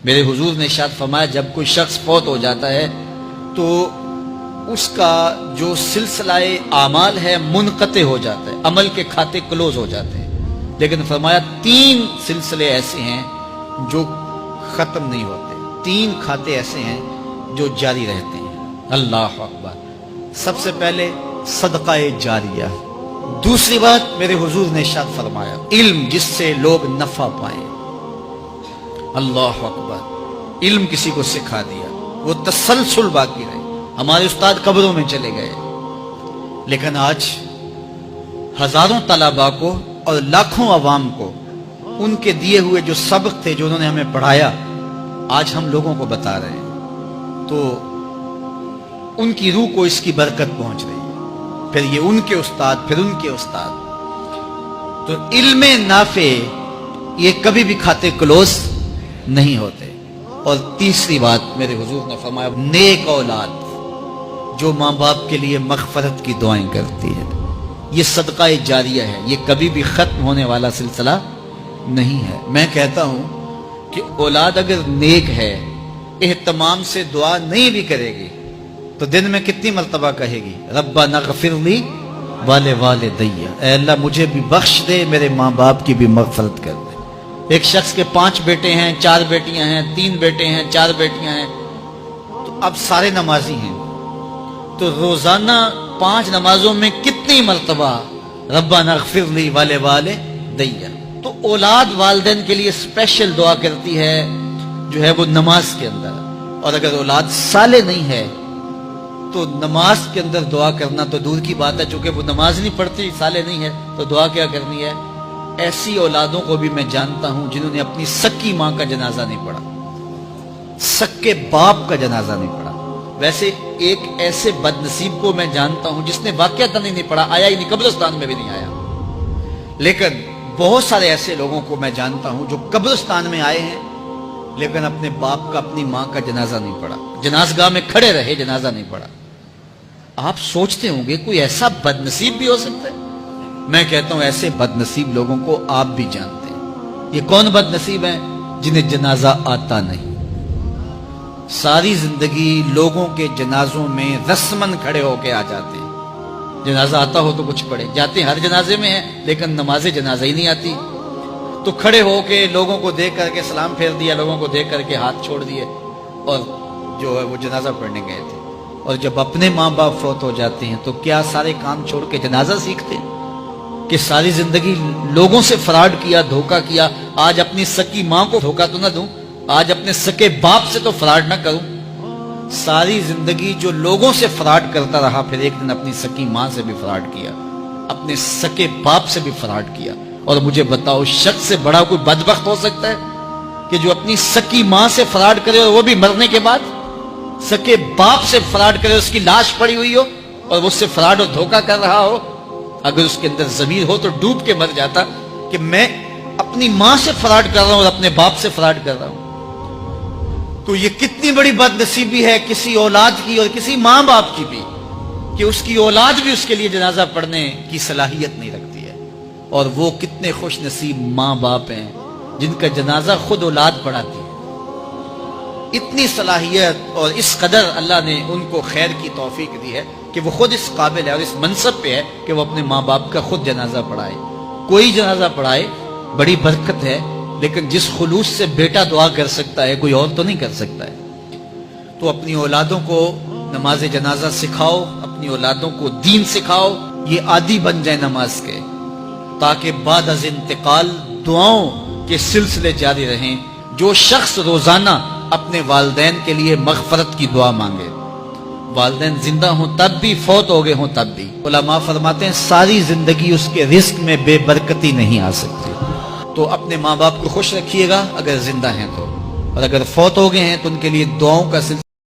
میرے حضور نے ارشاد فرمایا جب کوئی شخص فوت ہو جاتا ہے تو اس کا جو سلسلہ اعمال ہے منقطع ہو جاتا ہے، عمل کے کھاتے کلوز ہو جاتے ہیں، لیکن فرمایا 3 سلسلے ایسے ہیں جو ختم نہیں ہوتے، 3 کھاتے ایسے ہیں جو جاری رہتے ہیں۔ اللہ اکبر۔ سب سے پہلے صدقہ جاریہ، دوسری بات میرے حضور نے ارشاد فرمایا علم جس سے لوگ نفع پائیں۔ اللہ اکبر۔ علم کسی کو سکھا دیا، وہ تسلسل باقی رہے۔ ہمارے استاد قبروں میں چلے گئے، لیکن آج ہزاروں طلباء کو اور لاکھوں عوام کو ان کے دیے ہوئے جو سبق تھے جو انہوں نے ہمیں پڑھایا آج ہم لوگوں کو بتا رہے ہیں، تو ان کی روح کو اس کی برکت پہنچ رہی ہے، پھر یہ ان کے استاد، پھر ان کے استاد۔ تو علم نافع یہ کبھی بھی کھاتے کلوز نہیں ہوتے۔ اور تیسری بات میرے حضور نے فرمایا نیک اولاد جو ماں باپ کے لیے مغفرت کی دعائیں کرتی ہے، یہ صدقہ جاریہ ہے، یہ کبھی بھی ختم ہونے والا سلسلہ نہیں ہے۔ میں کہتا ہوں کہ اولاد اگر نیک ہے، اہتمام سے دعا نہیں بھی کرے گی تو دن میں کتنی مرتبہ کہے گی ربنا اغفر لی ولوالدی، اے اللہ مجھے بھی بخش دے، میرے ماں باپ کی بھی مغفرت کر دے۔ ایک شخص کے 5 بیٹے ہیں، 4 بیٹیاں ہیں، 3 بیٹے ہیں، 4 بیٹیاں ہیں، تو اب سارے نمازی ہیں، تو روزانہ 5 نمازوں میں کتنی مرتبہ ربنا اغفر لی ولوالدی۔ تو اولاد والدین کے لیے اسپیشل دعا کرتی ہے جو ہے وہ نماز کے اندر، اور اگر اولاد صالح نہیں ہے تو نماز کے اندر دعا کرنا تو دور کی بات ہے، چونکہ وہ نماز نہیں پڑھتی، صالح نہیں ہے، تو دعا کیا کرنی ہے؟ ایسی اولادوں کو بھی میں جانتا ہوں جنہوں نے اپنی سکی ماں کا جنازہ نہیں پڑھا، سکے باپ کا جنازہ نہیں پڑھا۔ ویسے ایک ایسے بد نصیب کو میں جانتا ہوں جس نے واقعتاً ہی نہیں پڑھا، آیا ہی نہیں، قبرستان میں بھی نہیں آیا، لیکن بہت سارے ایسے لوگوں کو میں جانتا ہوں جو قبرستان میں آئے ہیں لیکن اپنے باپ کا، اپنی ماں کا جنازہ نہیں پڑھا، جنازگاہ میں کھڑے رہے، جنازہ نہیں پڑھا۔ آپ سوچتے ہوں گے کوئی ایسا بد نصیب بھی ہو سکتا ہے؟ میں کہتا ہوں ایسے بد نصیب لوگوں کو آپ بھی جانتے ہیں۔ یہ کون بد نصیب ہیں؟ جنہیں جنازہ آتا نہیں، ساری زندگی لوگوں کے جنازوں میں رسماً کھڑے ہو کے آ جاتے ہیں، جنازہ آتا ہو تو کچھ پڑھے، جاتے ہیں ہر جنازے میں ہیں لیکن نماز جنازہ ہی نہیں آتی، تو کھڑے ہو کے لوگوں کو دیکھ کر کے سلام پھیر دیا، لوگوں کو دیکھ کر کے ہاتھ چھوڑ دیے، اور جو ہے وہ جنازہ پڑھنے گئے تھے۔ اور جب اپنے ماں باپ فوت ہو جاتے ہیں تو کیا سارے کام چھوڑ کے جنازہ سیکھتے ہیں کہ ساری زندگی لوگوں سے فراڈ کیا، دھوکہ کیا، آج اپنی سکی ماں کو دھوکہ تو نہ دوں، آج اپنے سکے باپ سے تو فراڈ نہ کروں۔ ساری زندگی جو لوگوں سے فراڈ کرتا رہا، پھر ایک دن اپنی سکی ماں سے بھی فراڈ کیا، اپنے سکے باپ سے بھی فراڈ کیا۔ اور مجھے بتاؤ شخص سے بڑا کوئی بدبخت ہو سکتا ہے کہ جو اپنی سکی ماں سے فراڈ کرے اور وہ بھی مرنے کے بعد، سکے باپ سے فراڈ کرے، اس کی لاش پڑی ہوئی ہو اور وہ اس سے فراڈ اور دھوکہ کر رہا ہو؟ اگر اس کے اندر ضمیر ہو تو ڈوب کے مر جاتا کہ میں اپنی ماں سے فراڈ کر رہا ہوں اور اپنے باپ سے فراڈ کر رہا ہوں۔ تو یہ کتنی بڑی بد نصیبی ہے کسی اولاد کی اور کسی ماں باپ کی بھی کہ اس کی اولاد بھی اس کے لیے جنازہ پڑھنے کی صلاحیت نہیں رکھتی ہے۔ اور وہ کتنے خوش نصیب ماں باپ ہیں جن کا جنازہ خود اولاد پڑھاتی ہے۔ اتنی صلاحیت اور اس قدر اللہ نے ان کو خیر کی توفیق دی ہے کہ وہ خود اس قابل ہے اور اس منصب پہ ہے کہ وہ اپنے ماں باپ کا خود جنازہ پڑھائے۔ کوئی جنازہ پڑھائے بڑی برکت ہے، لیکن جس خلوص سے بیٹا دعا کر سکتا ہے کوئی اور تو نہیں کر سکتا ہے۔ تو اپنی اولادوں کو نماز جنازہ سکھاؤ، اپنی اولادوں کو دین سکھاؤ، یہ عادی بن جائے نماز کے، تاکہ بعد از انتقال دعاؤں کے سلسلے جاری رہیں۔ جو شخص روزانہ اپنے والدین کے لیے مغفرت کی دعا مانگے، والدین زندہ ہوں تب بھی، فوت ہو گئے ہوں تب بھی، علماء فرماتے ہیں ساری زندگی اس کے رزق میں بے برکتی نہیں آ سکتی۔ تو اپنے ماں باپ کو خوش رکھیے گا اگر زندہ ہیں تو، اور اگر فوت ہو گئے ہیں تو ان کے لیے دعاؤں کا سلسلہ